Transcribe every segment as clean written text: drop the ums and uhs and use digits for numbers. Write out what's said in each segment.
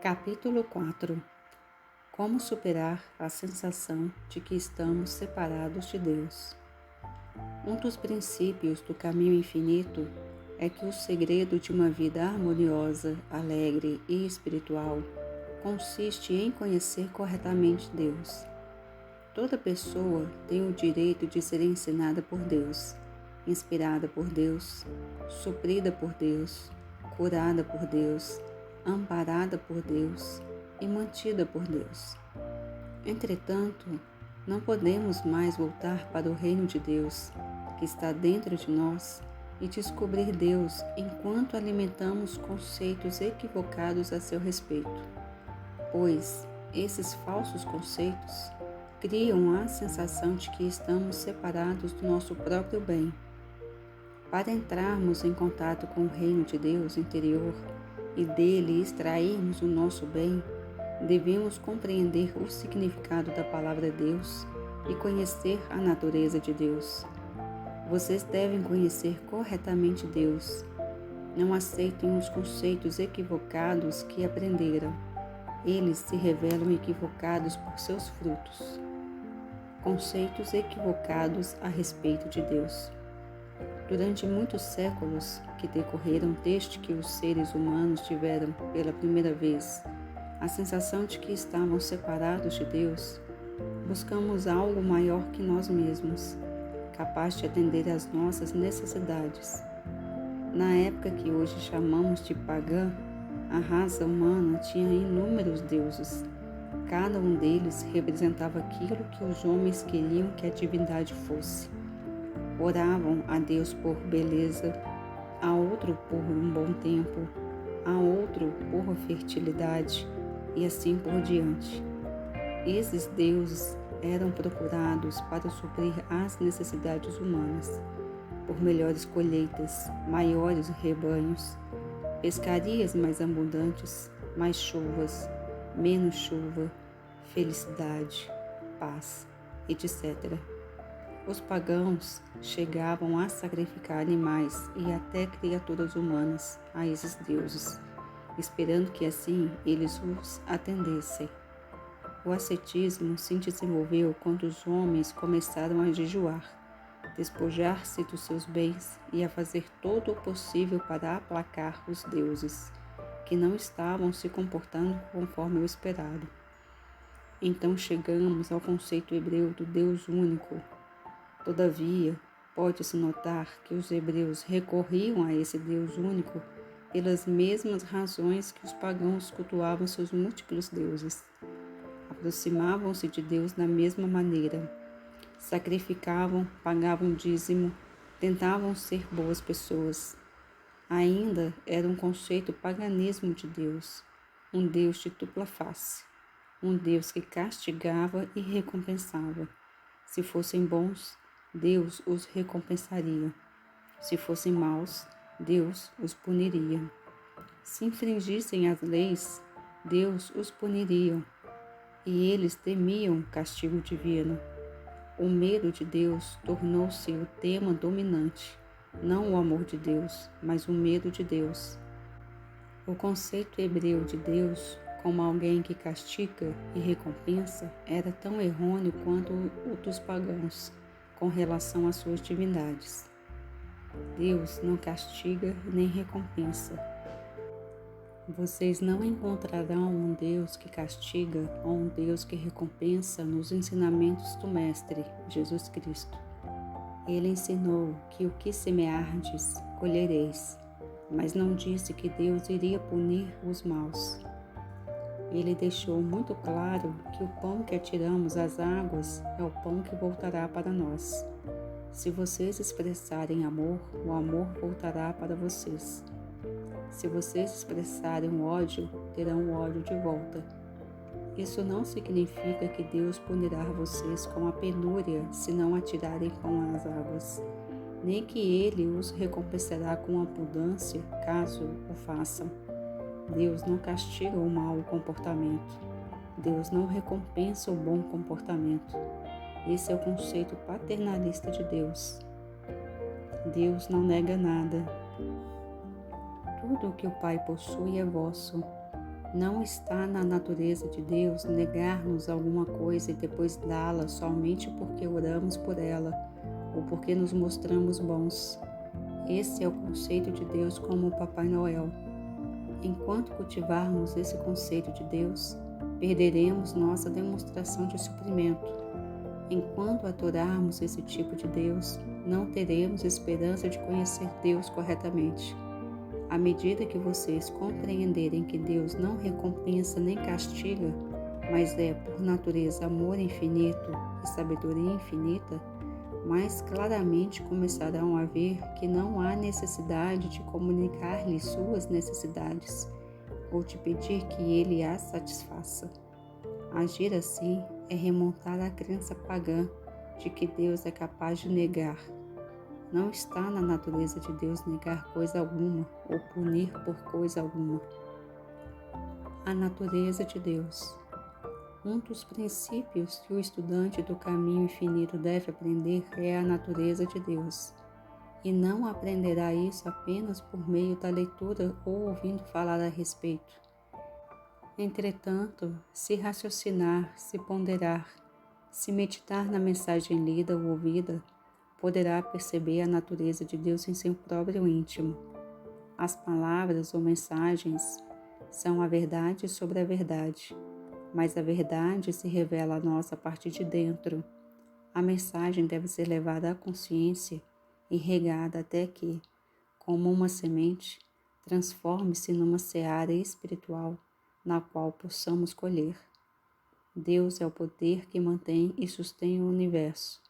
Capítulo 4. Como superar a sensação de que estamos separados de Deus. Um dos princípios do caminho infinito é que o segredo de uma vida harmoniosa, alegre e espiritual consiste em conhecer corretamente Deus. Toda pessoa tem o direito de ser ensinada por Deus, inspirada por Deus, suprida por Deus, curada por Deus, amparada por Deus e mantida por Deus. Entretanto, não podemos mais voltar para o reino de Deus, que está dentro de nós, e descobrir Deus enquanto alimentamos conceitos equivocados a seu respeito, pois esses falsos conceitos criam a sensação de que estamos separados do nosso próprio bem. Para entrarmos em contato com o reino de Deus interior e dele extrairmos o nosso bem, devemos compreender o significado da palavra Deus e conhecer a natureza de Deus. Vocês devem conhecer corretamente Deus. Não aceitem os conceitos equivocados que aprenderam. Eles se revelam equivocados por seus frutos. Conceitos equivocados a respeito de Deus. Durante muitos séculos que decorreram desde que os seres humanos tiveram pela primeira vez a sensação de que estavam separados de Deus, buscamos algo maior que nós mesmos, capaz de atender às nossas necessidades. Na época que hoje chamamos de pagã, a raça humana tinha inúmeros deuses. Cada um deles representava aquilo que os homens queriam que a divindade fosse. Oravam a Deus por beleza, a outro por um bom tempo, a outro por fertilidade e assim por diante. Esses deuses eram procurados para suprir as necessidades humanas, por melhores colheitas, maiores rebanhos, pescarias mais abundantes, mais chuvas, menos chuva, felicidade, paz, etc. Os pagãos chegavam a sacrificar animais e até criaturas humanas a esses deuses, esperando que assim eles os atendessem. O ascetismo se desenvolveu quando os homens começaram a jejuar, despojar-se dos seus bens e a fazer todo o possível para aplacar os deuses, que não estavam se comportando conforme o esperado. Então chegamos ao conceito hebreu do Deus único. Todavia, pode-se notar que os hebreus recorriam a esse Deus único pelas mesmas razões que os pagãos cultuavam seus múltiplos deuses. Aproximavam-se de Deus da mesma maneira. Sacrificavam, pagavam dízimo, tentavam ser boas pessoas. Ainda era um conceito paganismo de Deus, um Deus de dupla face, um Deus que castigava e recompensava. Se fossem bons, Deus os recompensaria. Se fossem maus, Deus os puniria. Se infringissem as leis, Deus os puniria. E eles temiam o castigo divino. O medo de Deus tornou-se o tema dominante, não o amor de Deus, mas o medo de Deus. O conceito hebreu de Deus como alguém que castiga e recompensa era tão errôneo quanto o dos pagãos com relação às suas divindades. Deus não castiga nem recompensa. Vocês não encontrarão um Deus que castiga ou um Deus que recompensa nos ensinamentos do Mestre, Jesus Cristo. Ele ensinou que o que semeardes, colhereis, mas não disse que Deus iria punir os maus. Ele deixou muito claro que o pão que atiramos às águas é o pão que voltará para nós. Se vocês expressarem amor, o amor voltará para vocês. Se vocês expressarem ódio, terão ódio de volta. Isso não significa que Deus punirá vocês com a penúria se não atirarem pão às águas, nem que Ele os recompensará com abundância caso o façam. Deus não castiga o mau comportamento. Deus não recompensa o bom comportamento. Esse é o conceito paternalista de Deus. Deus não nega nada. Tudo o que o Pai possui é vosso. Não está na natureza de Deus negar-nos alguma coisa e depois dá-la somente porque oramos por ela ou porque nos mostramos bons. Esse é o conceito de Deus como o Papai Noel. Enquanto cultivarmos esse conceito de Deus, perderemos nossa demonstração de suprimento. Enquanto adorarmos esse tipo de Deus, não teremos esperança de conhecer Deus corretamente. À medida que vocês compreenderem que Deus não recompensa nem castiga, mas é por natureza amor infinito e sabedoria infinita, mais claramente começarão a ver que não há necessidade de comunicar-lhe suas necessidades ou de pedir que ele as satisfaça. Agir assim é remontar à crença pagã de que Deus é capaz de negar. Não está na natureza de Deus negar coisa alguma ou punir por coisa alguma. A natureza de Deus. Um dos princípios que o estudante do caminho infinito deve aprender é a natureza de Deus. E não aprenderá isso apenas por meio da leitura ou ouvindo falar a respeito. Entretanto, se raciocinar, se ponderar, se meditar na mensagem lida ou ouvida, poderá perceber a natureza de Deus em seu próprio íntimo. As palavras ou mensagens são a verdade sobre a verdade, mas a verdade se revela a nós a partir de dentro. A mensagem deve ser levada à consciência e regada até que, como uma semente, transforme-se numa seara espiritual na qual possamos colher. Deus é o poder que mantém e sustém o universo.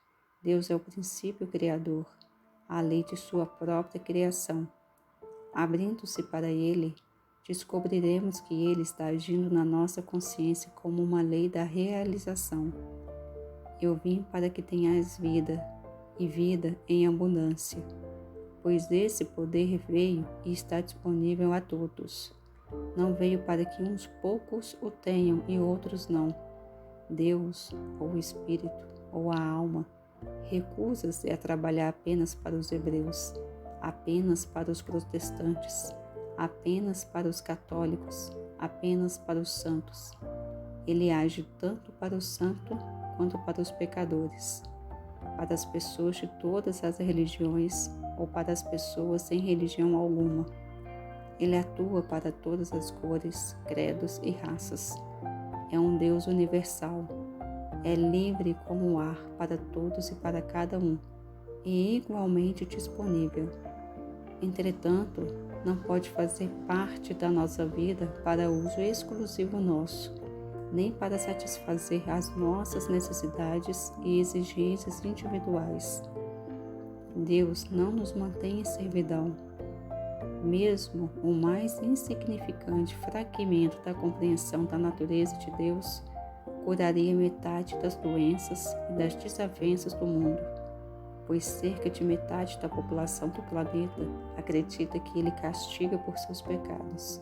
Deus é o princípio criador, a lei de sua própria criação. Abrindo-se para Ele, descobriremos que Ele está agindo na nossa consciência como uma lei da realização. Eu vim para que tenhais vida, e vida em abundância, pois esse poder veio e está disponível a todos. Não veio para que uns poucos o tenham e outros não. Deus, ou o Espírito, ou a alma, recusa-se a trabalhar apenas para os hebreus, apenas para os protestantes, apenas para os católicos, apenas para os santos. Ele age tanto para o santo quanto para os pecadores, para as pessoas de todas as religiões ou para as pessoas sem religião alguma. Ele atua para todas as cores, credos e raças. É um Deus universal. É livre como o ar para todos e para cada um, e igualmente disponível. Entretanto, não pode fazer parte da nossa vida para uso exclusivo nosso, nem para satisfazer as nossas necessidades e exigências individuais. Deus não nos mantém em servidão. Mesmo o mais insignificante fragmento da compreensão da natureza de Deus curaria metade das doenças e das desavenças do mundo, pois cerca de metade da população do planeta acredita que ele castiga por seus pecados.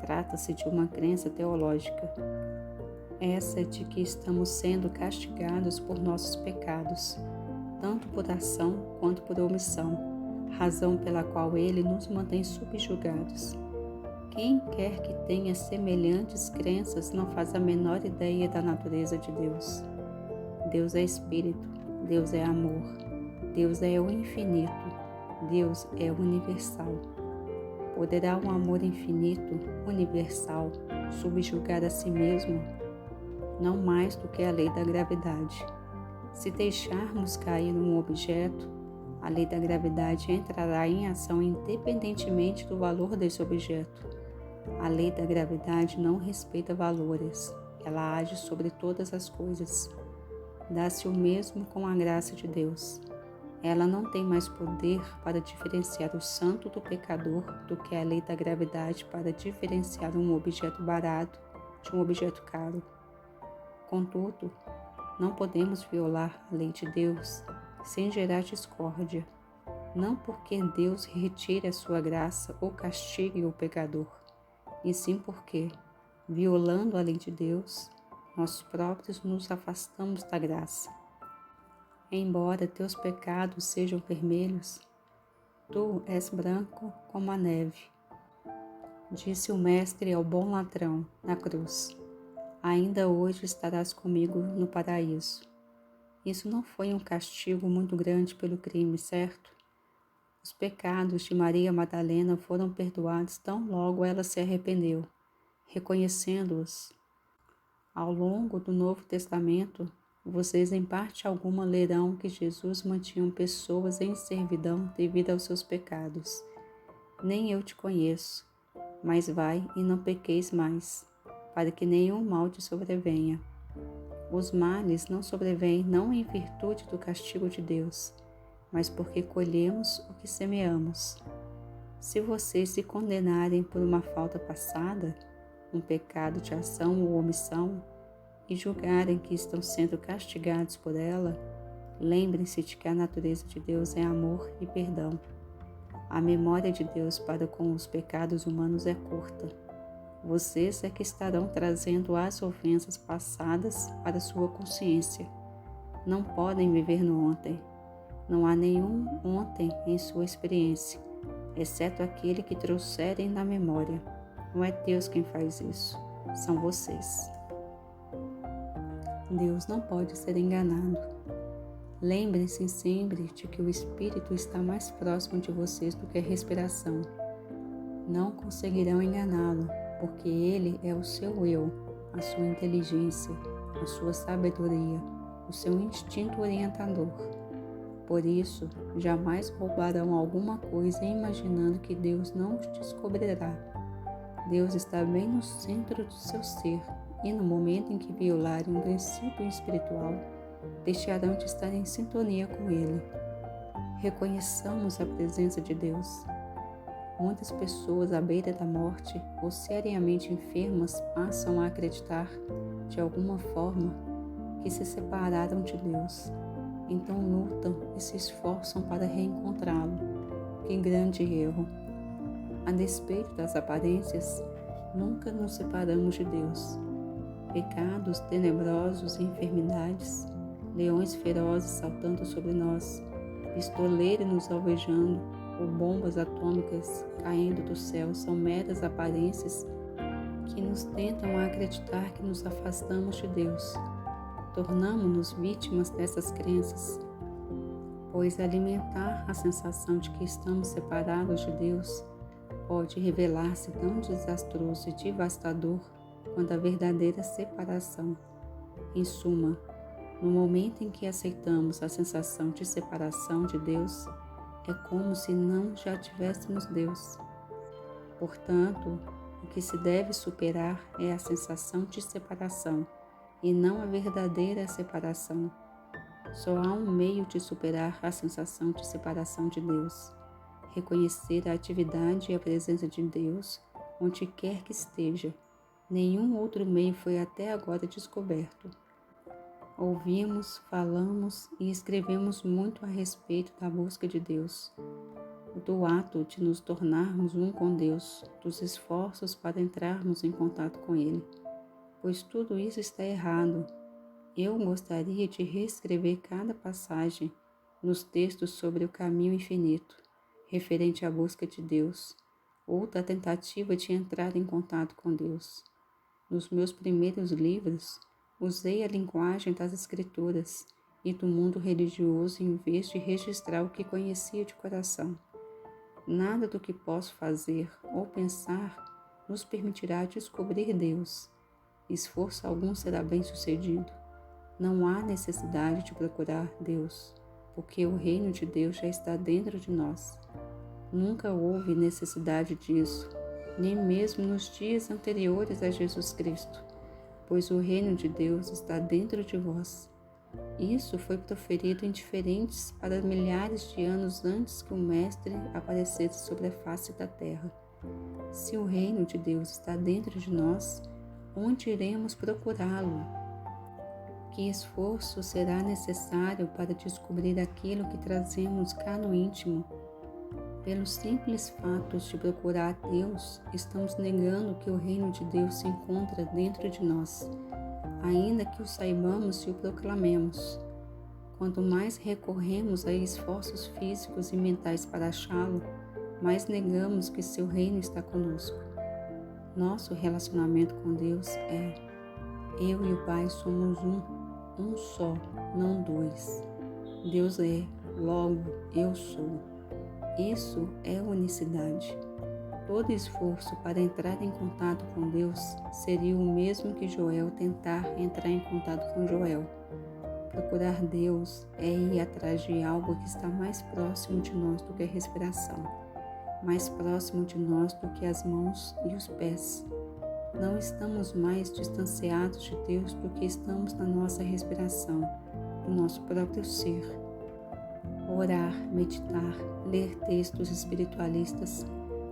Trata-se de uma crença teológica. Essa de que estamos sendo castigados por nossos pecados, tanto por ação quanto por omissão, razão pela qual ele nos mantém subjugados. Quem quer que tenha semelhantes crenças não faz a menor ideia da natureza de Deus. Deus é Espírito, Deus é amor, Deus é o infinito, Deus é universal. Poderá um amor infinito, universal, subjugar a si mesmo? Não mais do que a lei da gravidade. Se deixarmos cair um objeto, a lei da gravidade entrará em ação independentemente do valor desse objeto. A lei da gravidade não respeita valores, ela age sobre todas as coisas. Dá-se o mesmo com a graça de Deus. Ela não tem mais poder para diferenciar o santo do pecador do que a lei da gravidade para diferenciar um objeto barato de um objeto caro. Contudo, não podemos violar a lei de Deus sem gerar discórdia, não porque Deus retire a sua graça ou castigue o pecador, e sim porque, violando a lei de Deus, nós próprios nos afastamos da graça. Embora teus pecados sejam vermelhos, tu és branco como a neve. Disse o Mestre ao bom ladrão na cruz: ainda hoje estarás comigo no paraíso. Isso não foi um castigo muito grande pelo crime, certo? Os pecados de Maria Madalena foram perdoados tão logo ela se arrependeu, reconhecendo-os. Ao longo do Novo Testamento, vocês em parte alguma lerão que Jesus mantinha pessoas em servidão devido aos seus pecados. Nem eu te conheço, mas vai e não pequeis mais, para que nenhum mal te sobrevenha. Os males não sobrevêm não em virtude do castigo de Deus, mas porque colhemos o que semeamos. Se vocês se condenarem por uma falta passada, um pecado de ação ou omissão, e julgarem que estão sendo castigados por ela, lembrem-se de que a natureza de Deus é amor e perdão. A memória de Deus para com os pecados humanos é curta. Vocês é que estarão trazendo as ofensas passadas para sua consciência. Não podem viver no ontem. Não há nenhum ontem em sua experiência, exceto aquele que trouxerem na memória. Não é Deus quem faz isso, são vocês. Deus não pode ser enganado. Lembrem-se sempre de que o Espírito está mais próximo de vocês do que a respiração. Não conseguirão enganá-lo, porque ele é o seu eu, a sua inteligência, a sua sabedoria, o seu instinto orientador. Por isso, jamais roubarão alguma coisa imaginando que Deus não os descobrirá. Deus está bem no centro do seu ser, e no momento em que violarem um princípio espiritual, deixarão de estar em sintonia com Ele. Reconheçamos a presença de Deus. Muitas pessoas à beira da morte ou seriamente enfermas passam a acreditar, de alguma forma, que se separaram de Deus. Então lutam e se esforçam para reencontrá-lo. Que grande erro! A despeito das aparências, nunca nos separamos de Deus. Pecados tenebrosos e enfermidades, leões ferozes saltando sobre nós, pistoleiros nos alvejando, ou bombas atômicas caindo do céu são meras aparências que nos tentam a acreditar que nos afastamos de Deus. Tornamo-nos vítimas dessas crenças, pois alimentar a sensação de que estamos separados de Deus pode revelar-se tão desastroso e devastador quanto a verdadeira separação. Em suma, no momento em que aceitamos a sensação de separação de Deus, é como se não já tivéssemos Deus. Portanto, o que se deve superar é a sensação de separação e não a verdadeira separação. Só há um meio de superar a sensação de separação de Deus: reconhecer a atividade e a presença de Deus onde quer que esteja. Nenhum outro meio foi até agora descoberto. Ouvimos, falamos e escrevemos muito a respeito da busca de Deus, do ato de nos tornarmos um com Deus, dos esforços para entrarmos em contato com Ele, pois tudo isso está errado. Eu gostaria de reescrever cada passagem nos textos sobre o caminho infinito, referente à busca de Deus, ou da tentativa de entrar em contato com Deus. Nos meus primeiros livros, usei a linguagem das Escrituras e do mundo religioso em vez de registrar o que conhecia de coração. Nada do que posso fazer ou pensar nos permitirá descobrir Deus. Esforço algum será bem-sucedido. Não há necessidade de procurar Deus, porque o reino de Deus já está dentro de nós. Nunca houve necessidade disso, nem mesmo nos dias anteriores a Jesus Cristo, pois o reino de Deus está dentro de vós. Isso foi proferido em diferentes para milhares de anos antes que o Mestre aparecesse sobre a face da terra. Se o reino de Deus está dentro de nós, onde iremos procurá-lo? Que esforço será necessário para descobrir aquilo que trazemos cá no íntimo? Pelos simples fatos de procurar Deus, estamos negando que o reino de Deus se encontra dentro de nós, ainda que o saibamos e o proclamemos. Quanto mais recorremos a esforços físicos e mentais para achá-lo, mais negamos que seu reino está conosco. Nosso relacionamento com Deus é: eu e o Pai somos um só, não dois. Deus é, logo eu sou. Isso é unicidade. Todo esforço para entrar em contato com Deus seria o mesmo que Joel tentar entrar em contato com Joel. Procurar Deus é ir atrás de algo que está mais próximo de nós do que a respiração, mais próximo de nós do que as mãos e os pés. Não estamos mais distanciados de Deus do que estamos na nossa respiração, no nosso próprio ser. Orar, meditar, ler textos espiritualistas,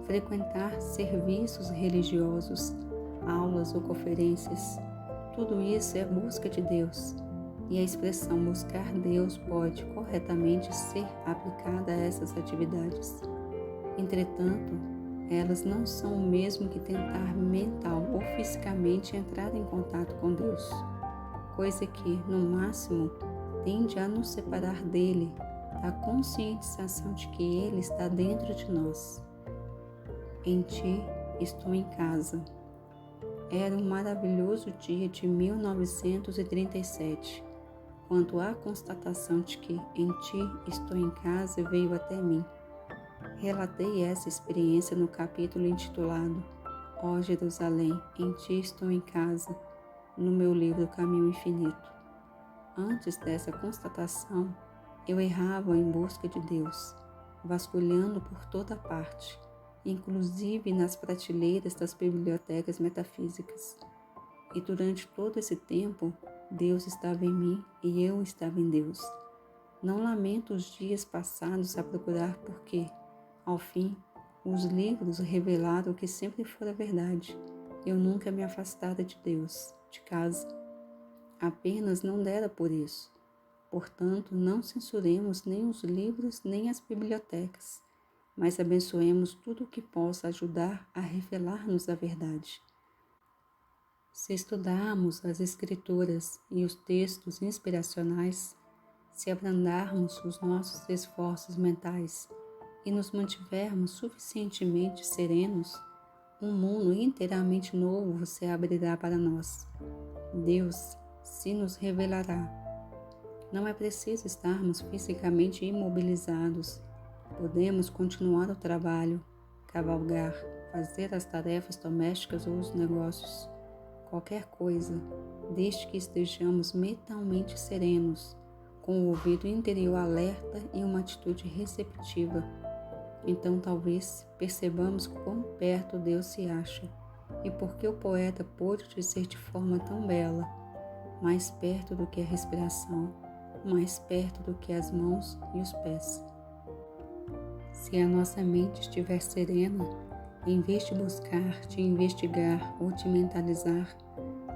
frequentar serviços religiosos, aulas ou conferências, tudo isso é busca de Deus. E a expressão buscar Deus pode corretamente ser aplicada a essas atividades. Entretanto, elas não são o mesmo que tentar mental ou fisicamente entrar em contato com Deus, coisa que, no máximo, tende a nos separar dele, da conscientização de que ele está dentro de nós. Em ti estou em casa. Era um maravilhoso dia de 1937, quando a constatação de que em ti estou em casa veio até mim. Relatei essa experiência no capítulo intitulado Ó Jerusalém, em ti estou em casa, no meu livro Caminho Infinito. Antes dessa constatação, eu errava em busca de Deus, vasculhando por toda parte, inclusive nas prateleiras das bibliotecas metafísicas. E durante todo esse tempo, Deus estava em mim e eu estava em Deus. Não lamento os dias passados a procurar porque, ao fim, os livros revelaram que sempre fora verdade. Eu nunca me afastara de Deus, de casa. Apenas não dera por isso. Portanto, não censuremos nem os livros nem as bibliotecas, mas abençoemos tudo o que possa ajudar a revelar-nos a verdade. Se estudarmos as Escrituras e os textos inspiracionais, se abrandarmos os nossos esforços mentais e nos mantivermos suficientemente serenos, um mundo inteiramente novo se abrirá para nós. Deus se nos revelará. Não é preciso estarmos fisicamente imobilizados. Podemos continuar o trabalho, cavalgar, fazer as tarefas domésticas ou os negócios, qualquer coisa, desde que estejamos mentalmente serenos, com o ouvido interior alerta e uma atitude receptiva. Então talvez percebamos quão perto Deus se acha e por que o poeta pôde dizer de forma tão bela, mais perto do que a respiração, mais perto do que as mãos e os pés. Se a nossa mente estiver serena, em vez de buscar, de investigar ou de mentalizar,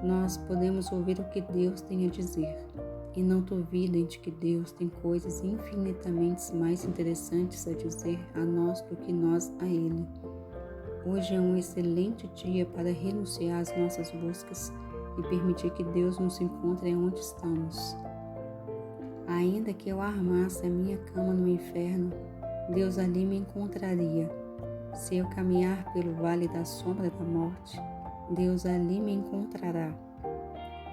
nós podemos ouvir o que Deus tem a dizer. E não duvidem de que Deus tem coisas infinitamente mais interessantes a dizer a nós do que nós a Ele. Hoje é um excelente dia para renunciar às nossas buscas e permitir que Deus nos encontre onde estamos. Ainda que eu armasse a minha cama no inferno, Deus ali me encontraria. Se eu caminhar pelo vale da sombra da morte, Deus ali me encontrará.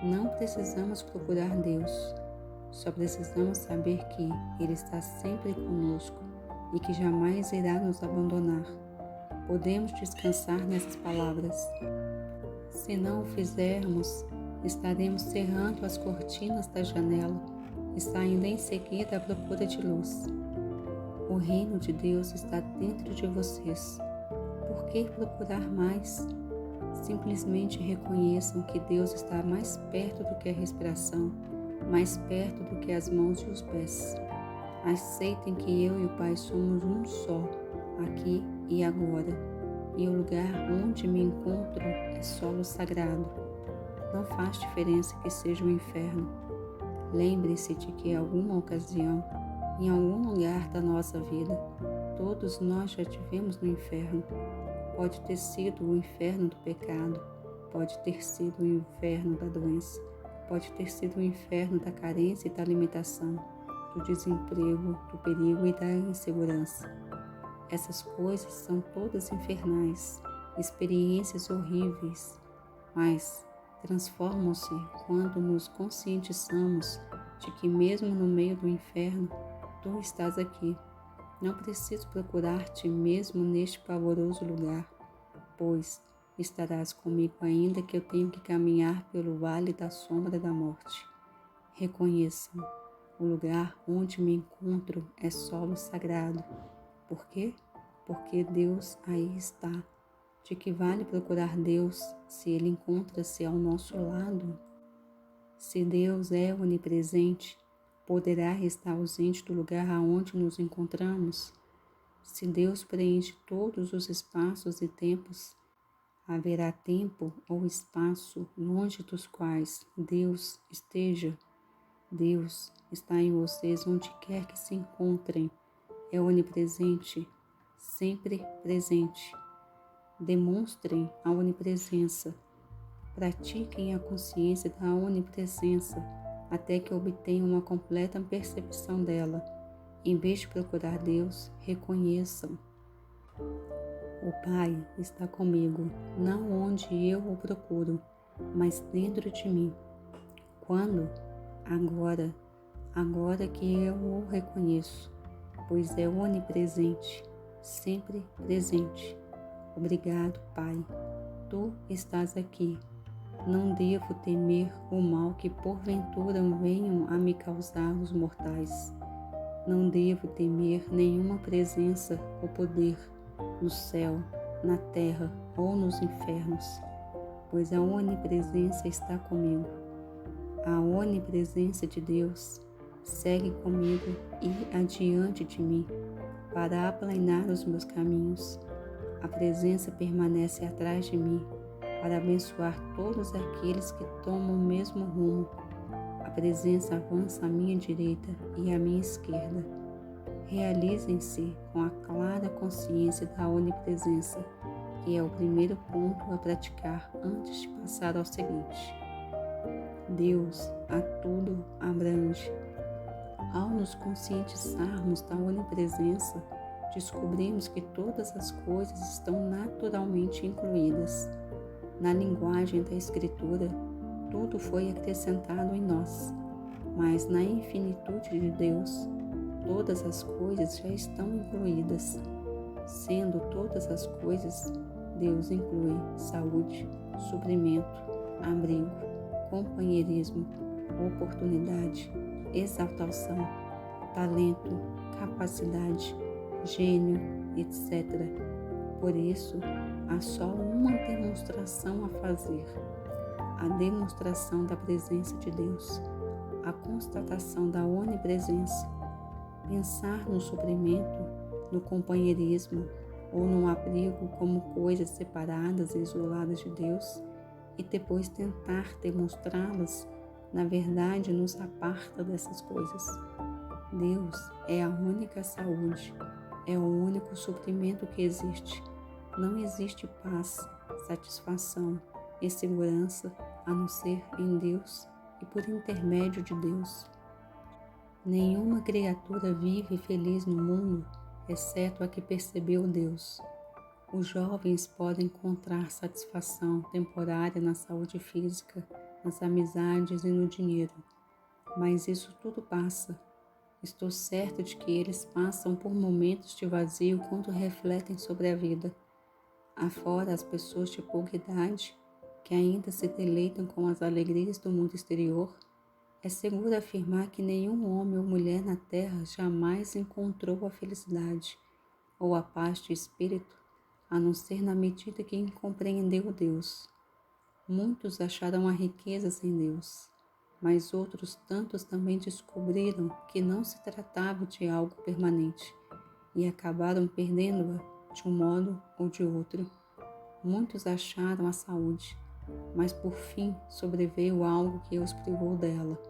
Não precisamos procurar Deus, só precisamos saber que Ele está sempre conosco e que jamais irá nos abandonar. Podemos descansar nessas palavras. Se não o fizermos, estaremos cerrando as cortinas da janela e saindo em seguida à procura de luz. O reino de Deus está dentro de vocês. Por que procurar mais? Simplesmente reconheçam que Deus está mais perto do que a respiração, mais perto do que as mãos e os pés. Aceitem que eu e o Pai somos um só, aqui e agora, e o lugar onde me encontro é solo sagrado. Não faz diferença que seja o inferno. Lembre-se de que em alguma ocasião, em algum lugar da nossa vida, todos nós já tivemos no inferno. Pode ter sido o inferno do pecado, pode ter sido o inferno da doença, pode ter sido o inferno da carência e da limitação, do desemprego, do perigo e da insegurança. Essas coisas são todas infernais. experiências horríveis, mas transformam-se quando nos conscientizamos de que mesmo no meio do inferno, tu estás aqui. Não preciso procurar-te mesmo neste pavoroso lugar, pois estarás comigo ainda que eu tenha que caminhar pelo vale da sombra da morte. Reconheçam, o lugar onde me encontro é solo sagrado. Por quê? Porque Deus aí está. De que vale procurar Deus se Ele encontra-se ao nosso lado? Se Deus é onipresente, poderá estar ausente do lugar aonde nos encontramos? Se Deus preenche todos os espaços e tempos, haverá tempo ou espaço longe dos quais Deus esteja? Deus está em vocês onde quer que se encontrem. É onipresente, sempre presente. Demonstrem a onipresença. Pratiquem a consciência da onipresença até que obtenham uma completa percepção dela. Em vez de procurar Deus, reconheçam. O Pai está comigo, não onde eu o procuro, mas dentro de mim. Quando? Agora que eu o reconheço, pois é onipresente, sempre presente. Obrigado, Pai. Tu estás aqui. Não devo temer o mal que porventura venham a me causar os mortais. Não devo temer nenhuma presença ou poder no céu, na terra ou nos infernos, pois a onipresença está comigo. A onipresença de Deus segue comigo e adiante de mim para aplanar os meus caminhos. A presença permanece atrás de mim para abençoar todos aqueles que tomam o mesmo rumo. A presença avança à minha direita e à minha esquerda. Realizem-se com a clara consciência da onipresença, que é o primeiro ponto a praticar antes de passar ao seguinte. Deus a tudo abrange. Ao nos conscientizarmos da onipresença, descobrimos que todas as coisas estão naturalmente incluídas. Na linguagem da Escritura, tudo foi acrescentado em nós, mas na infinitude de Deus, todas as coisas já estão incluídas. Sendo todas as coisas, Deus inclui saúde, suprimento, abrigo, companheirismo, oportunidade, exaltação, talento, capacidade, gênio, etc. Por isso, há só uma demonstração a fazer: a demonstração da presença de Deus, a constatação da onipresença. Pensar no suprimento, no companheirismo ou no abrigo como coisas separadas e isoladas de Deus e depois tentar demonstrá-las, na verdade nos aparta dessas coisas. Deus é a única saúde, é o único suprimento que existe. Não existe paz, satisfação e segurança a não ser em Deus e por intermédio de Deus. Nenhuma criatura vive feliz no mundo, exceto a que percebeu Deus. Os jovens podem encontrar satisfação temporária na saúde física, nas amizades e no dinheiro, mas isso tudo passa. Estou certa de que eles passam por momentos de vazio quando refletem sobre a vida. Afora as pessoas de pouca idade, que ainda se deleitam com as alegrias do mundo exterior, é seguro afirmar que nenhum homem ou mulher na terra jamais encontrou a felicidade ou a paz de espírito, a não ser na medida que compreendeu Deus. Muitos acharam a riqueza sem Deus, mas outros tantos também descobriram que não se tratava de algo permanente e acabaram perdendo-a de um modo ou de outro. Muitos acharam a saúde, mas por fim sobreveio algo que os privou dela.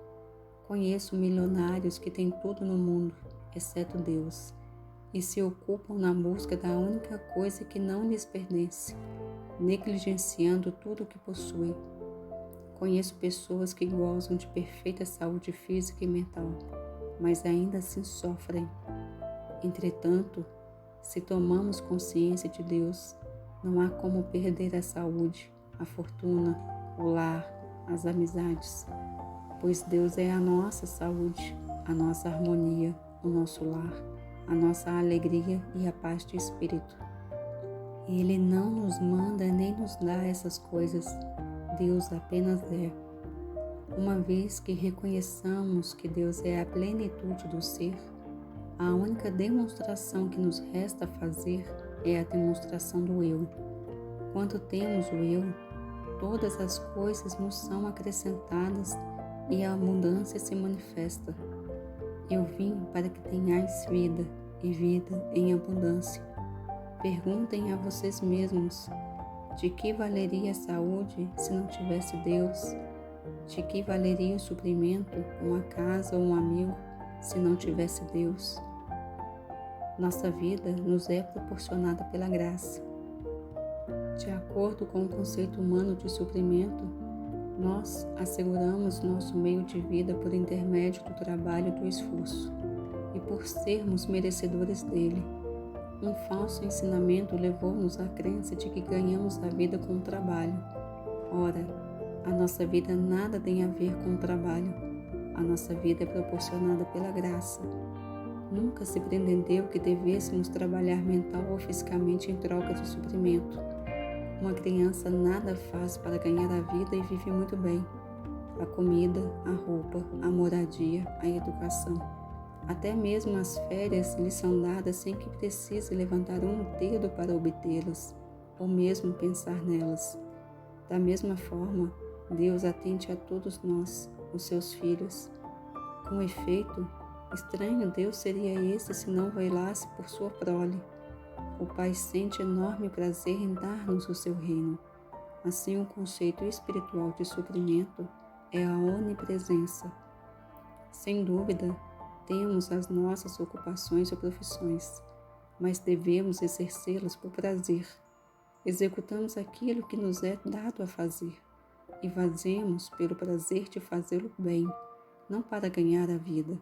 Conheço milionários que têm tudo no mundo, exceto Deus, e se ocupam na busca da única coisa que não lhes pertence, negligenciando tudo o que possuem. Conheço pessoas que gozam de perfeita saúde física e mental, mas ainda assim sofrem. Entretanto, se tomamos consciência de Deus, Não há como perder a saúde, a fortuna, o lar, as amizades, pois Deus é a nossa saúde, a nossa harmonia, o nosso lar, a nossa alegria e a paz de espírito. Ele não nos manda nem nos dá essas coisas, Deus apenas é. Uma vez que reconheçamos que Deus é a plenitude do ser, a única demonstração que nos resta fazer é a demonstração do eu. Quando temos o eu, todas as coisas nos são acrescentadas e a abundância se manifesta. Eu vim para que tenhais vida e vida em abundância. Perguntem a vocês mesmos, de que valeria a saúde se não tivesse Deus? De que valeria o suprimento, uma casa ou um amigo, se não tivesse Deus? Nossa vida nos é proporcionada pela graça. De acordo com o conceito humano de suprimento, nós asseguramos nosso meio de vida por intermédio do trabalho e do esforço, e por sermos merecedores dele. Um falso ensinamento levou-nos à crença de que ganhamos a vida com o trabalho. Ora, a nossa vida nada tem a ver com o trabalho. A nossa vida é proporcionada pela graça. Nunca se pretendeu que devêssemos trabalhar mental ou fisicamente em troca de suprimento. Uma criança nada faz para ganhar a vida e vive muito bem. A comida, a roupa, a moradia, a educação. Até mesmo as férias lhe são dadas sem que precise levantar um dedo para obtê-las, ou mesmo pensar nelas. Da mesma forma, Deus atende a todos nós, os seus filhos. Com efeito, estranho Deus seria esse se não velasse por sua prole. O Pai sente enorme prazer em dar-nos o seu reino. Assim, o conceito espiritual de suprimento é a onipresença. Sem dúvida, temos as nossas ocupações ou profissões, mas devemos exercê-las por prazer. Executamos aquilo que nos é dado a fazer e fazemos pelo prazer de fazê-lo bem, não para ganhar a vida.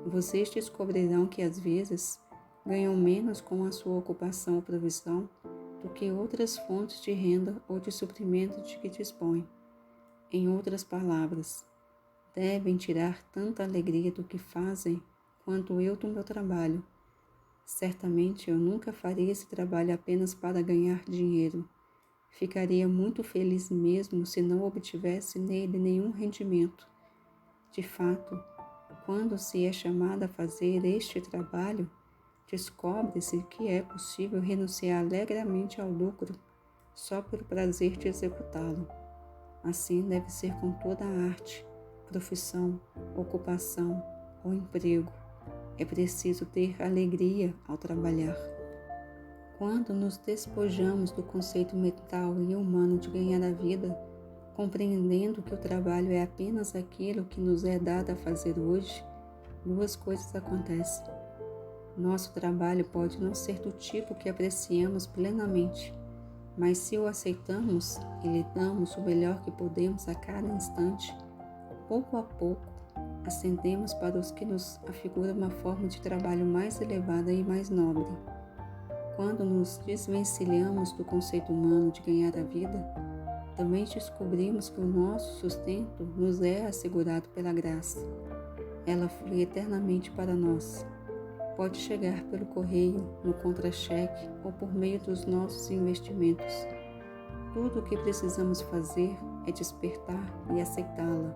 Vocês descobrirão que às vezes ganham menos com a sua ocupação ou provisão do que outras fontes de renda ou de suprimento de que dispõem. Em outras palavras, devem tirar tanta alegria do que fazem quanto eu do meu trabalho. Certamente eu nunca faria esse trabalho apenas para ganhar dinheiro. Ficaria muito feliz mesmo se não obtivesse nele nenhum rendimento. De fato, quando se é chamado a fazer este trabalho, descobre-se que é possível renunciar alegremente ao lucro só pelo prazer de executá-lo. Assim deve ser com toda a arte, profissão, ocupação ou emprego. É preciso ter alegria ao trabalhar. Quando nos despojamos do conceito mental e humano de ganhar a vida, compreendendo que o trabalho é apenas aquilo que nos é dado a fazer hoje, duas coisas acontecem. Nosso trabalho pode não ser do tipo que apreciamos plenamente, mas se o aceitamos e lhe damos o melhor que podemos a cada instante, pouco a pouco, ascendemos para os que nos afiguram uma forma de trabalho mais elevada e mais nobre. Quando nos desvencilhamos do conceito humano de ganhar a vida, também descobrimos que o nosso sustento nos é assegurado pela graça. Ela flui eternamente para nós. Pode chegar pelo correio, no contra-cheque ou por meio dos nossos investimentos. Tudo o que precisamos fazer é despertar e aceitá-la.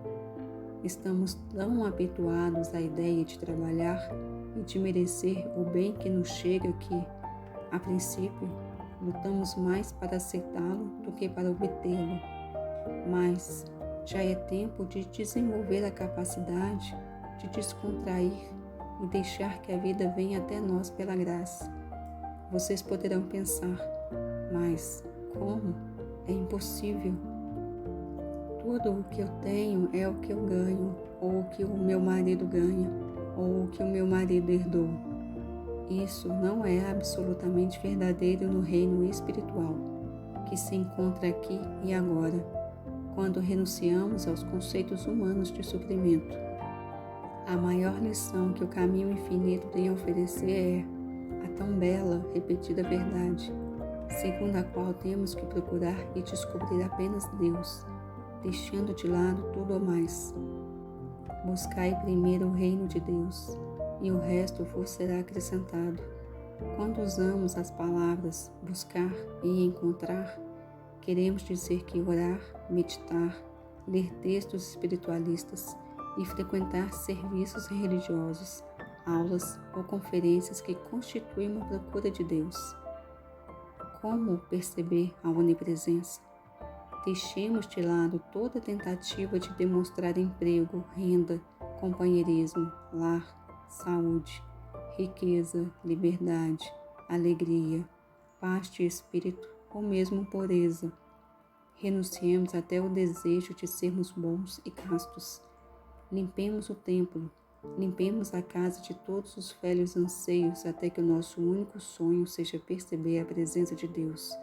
Estamos tão habituados à ideia de trabalhar e de merecer o bem que nos chega que, a princípio, lutamos mais para aceitá-lo do que para obtê-lo. Mas já é tempo de desenvolver a capacidade de descontrair e deixar que a vida venha até nós pela graça. Vocês poderão pensar, mas como? É impossível. Tudo o que eu tenho é o que eu ganho, ou o que o meu marido ganha, ou o que o meu marido herdou. Isso não é absolutamente verdadeiro no reino espiritual, que se encontra aqui e agora, quando renunciamos aos conceitos humanos de suprimento. A maior lição que o caminho infinito tem a oferecer é a tão bela, repetida verdade. segundo a qual temos que procurar e descobrir apenas Deus, deixando de lado tudo o mais. Buscai primeiro o reino de Deus, e o resto vos será acrescentado. Quando usamos as palavras buscar e encontrar, queremos dizer que orar, meditar, ler textos espiritualistas e frequentar serviços religiosos, aulas ou conferências que constituem uma procura de Deus. Como perceber a onipresença? Deixemos de lado toda tentativa de demonstrar emprego, renda, companheirismo, lar, saúde, riqueza, liberdade, alegria, paz de espírito ou mesmo pureza. Renunciemos até o desejo de sermos bons e castos. Limpemos o templo, limpemos a casa de todos os velhos anseios até que o nosso único sonho seja perceber a presença de Deus,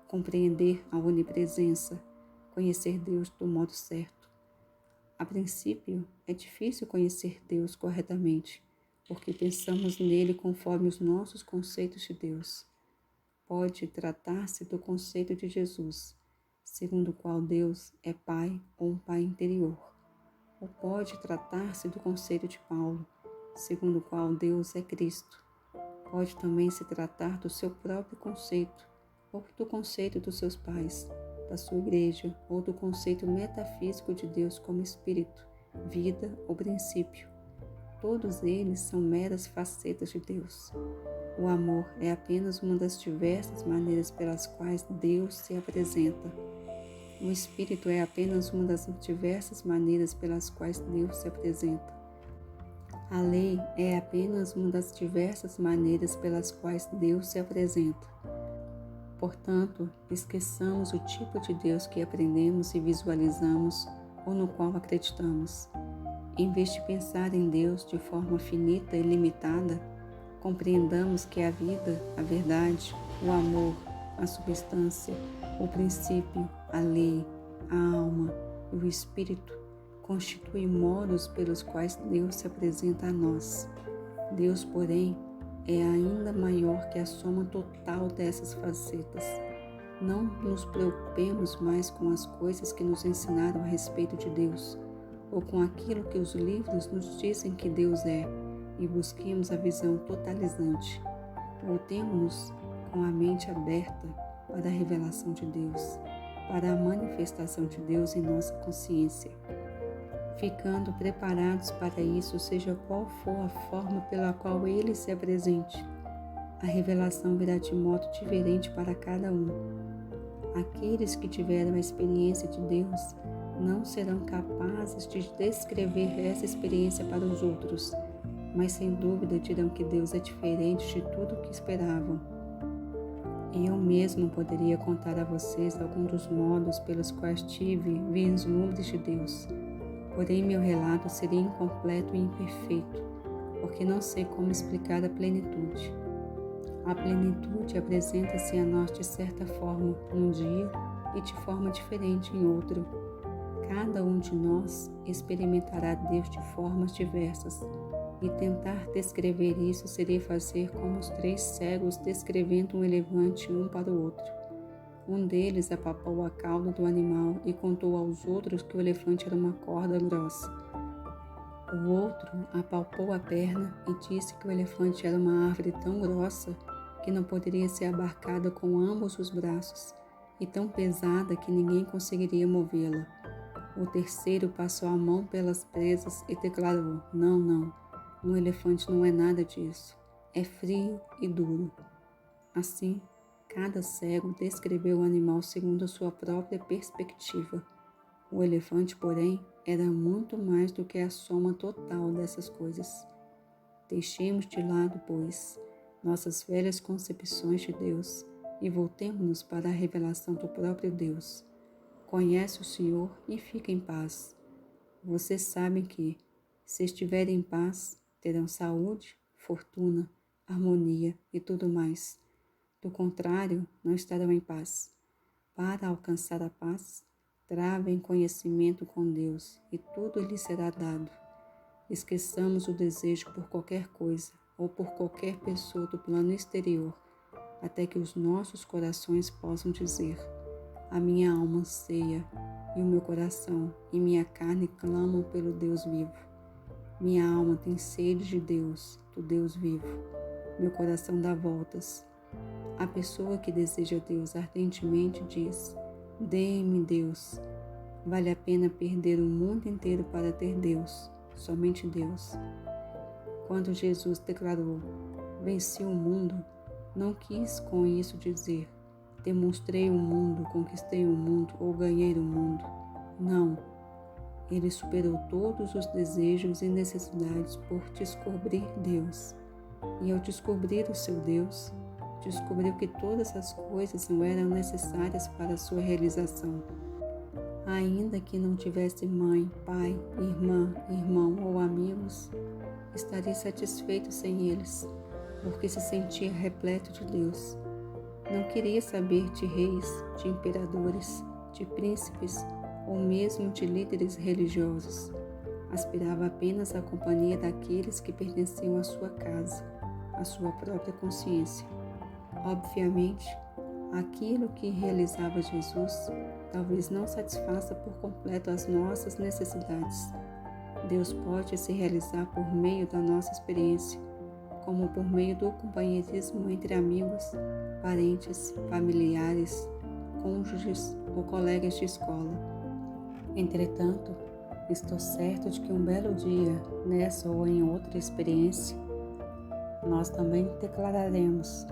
compreender a onipresença, conhecer Deus do modo certo. A princípio, é difícil conhecer Deus corretamente, porque pensamos nele conforme os nossos conceitos de Deus. Pode tratar-se do conceito de Jesus, segundo o qual Deus é Pai ou um Pai interior. Ou pode tratar-se do conceito de Paulo, segundo o qual Deus é Cristo. Pode também se tratar do seu próprio conceito, ou do conceito dos seus pais, da sua igreja, ou do conceito metafísico de Deus como Espírito, vida ou princípio. Todos eles são meras facetas de Deus. O amor é apenas uma das diversas maneiras pelas quais Deus se apresenta. O Espírito é apenas uma das diversas maneiras pelas quais Deus se apresenta. A lei é apenas uma das diversas maneiras pelas quais Deus se apresenta. Portanto, esqueçamos o tipo de Deus que aprendemos e visualizamos ou no qual acreditamos. Em vez de pensar em Deus de forma finita e limitada, compreendamos que a vida, a verdade, o amor, a substância, o princípio, a lei, a alma e o espírito constituem modos pelos quais Deus se apresenta a nós. Deus, porém, é ainda maior que a soma total dessas facetas. Não nos preocupemos mais com as coisas que nos ensinaram a respeito de Deus, ou com aquilo que os livros nos dizem que Deus é, e busquemos a visão totalizante. Voltemo-nos com a mente aberta para a revelação de Deus, para a manifestação de Deus em nossa consciência, ficando preparados para isso, seja qual for a forma pela qual Ele se apresente. A revelação virá de modo diferente para cada um. Aqueles que tiveram a experiência de Deus não serão capazes de descrever essa experiência para os outros, mas sem dúvida dirão que Deus é diferente de tudo o que esperavam. Eu mesmo poderia contar a vocês alguns dos modos pelos quais tive vislumbres de Deus, porém meu relato seria incompleto e imperfeito, porque não sei como explicar a plenitude. A plenitude apresenta-se a nós de certa forma um dia e de forma diferente em outro. Cada um de nós experimentará Deus de formas diversas, e tentar descrever isso seria fazer como os 3 cegos descrevendo um elefante um para o outro. Um deles apalpou a cauda do animal e contou aos outros que o elefante era uma corda grossa. O outro apalpou a perna e disse que o elefante era uma árvore tão grossa que não poderia ser abarcada com ambos os braços, e tão pesada que ninguém conseguiria movê-la. O terceiro passou a mão pelas presas e declarou: Não, um elefante não é nada disso. É frio e duro. Assim, cada cego descreveu o animal segundo a sua própria perspectiva. O elefante, porém, era muito mais do que a soma total dessas coisas. Deixemos de lado, pois, nossas velhas concepções de Deus e voltemo-nos para a revelação do próprio Deus. Conhece o Senhor e fica em paz. Vocês sabem que, se estiverem em paz, terão saúde, fortuna, harmonia e tudo mais. Do contrário, não estarão em paz. Para alcançar a paz, travem conhecimento com Deus e tudo lhe será dado. Esqueçamos o desejo por qualquer coisa ou por qualquer pessoa do plano exterior, até que os nossos corações possam dizer: a minha alma anseia, e o meu coração e minha carne clamam pelo Deus vivo. Minha alma tem sede de Deus, do Deus vivo. Meu coração dá voltas. A pessoa que deseja Deus ardentemente diz: dê-me Deus. Vale a pena perder o mundo inteiro para ter Deus, somente Deus. Quando Jesus declarou: venci o mundo, não quis com isso dizer: demonstrei o mundo, conquistei o mundo ou ganhei o mundo. Não. Ele superou todos os desejos e necessidades por descobrir Deus. E ao descobrir o seu Deus, descobriu que todas as coisas não eram necessárias para a sua realização. Ainda que não tivesse mãe, pai, irmã, irmão ou amigos, estaria satisfeito sem eles, porque se sentia repleto de Deus. Não queria saber de reis, de imperadores, de príncipes ou mesmo de líderes religiosos. Aspirava apenas à companhia daqueles que pertenciam à sua casa, à sua própria consciência. Obviamente, aquilo que realizava Jesus talvez não satisfaça por completo as nossas necessidades. Deus pode se realizar por meio da nossa experiência, como por meio do companheirismo entre amigos, parentes, familiares, cônjuges ou colegas de escola. Entretanto, estou certo de que um belo dia, nessa ou em outra experiência, nós também declararemos: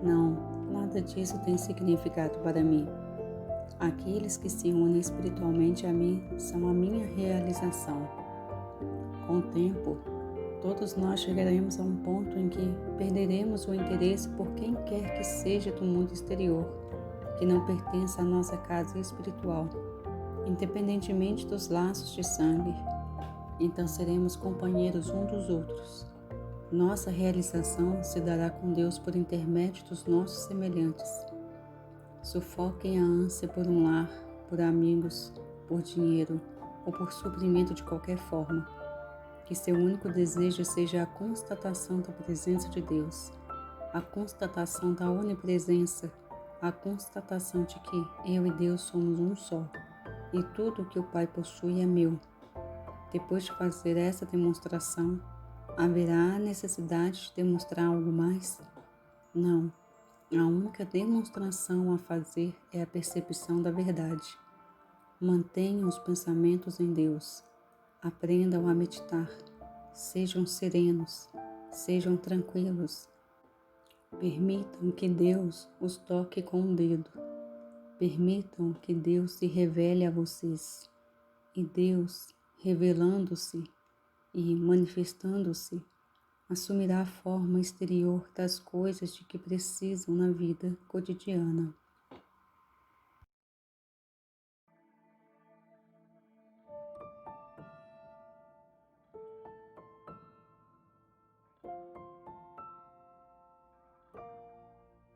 não, nada disso tem significado para mim. Aqueles que se unem espiritualmente a mim são a minha realização. Com o tempo, todos nós chegaremos a um ponto em que perderemos o interesse por quem quer que seja do mundo exterior, que não pertence à nossa casa espiritual, independentemente dos laços de sangue. Então seremos companheiros uns dos outros. Nossa realização se dará com Deus por intermédio dos nossos semelhantes. Sufoquem a ânsia por um lar, por amigos, por dinheiro ou por suprimento de qualquer forma. Que seu único desejo seja a constatação da presença de Deus, a constatação da onipresença, a constatação de que eu e Deus somos um só, e tudo o que o Pai possui é meu. Depois de fazer essa demonstração, haverá a necessidade de demonstrar algo mais? Não. A única demonstração a fazer é a percepção da verdade. Mantenham os pensamentos em Deus. Aprendam a meditar. Sejam serenos. Sejam tranquilos. Permitam que Deus os toque com o dedo. Permitam que Deus se revele a vocês. E Deus, revelando-se e manifestando-se, assumirá a forma exterior das coisas de que precisam na vida cotidiana.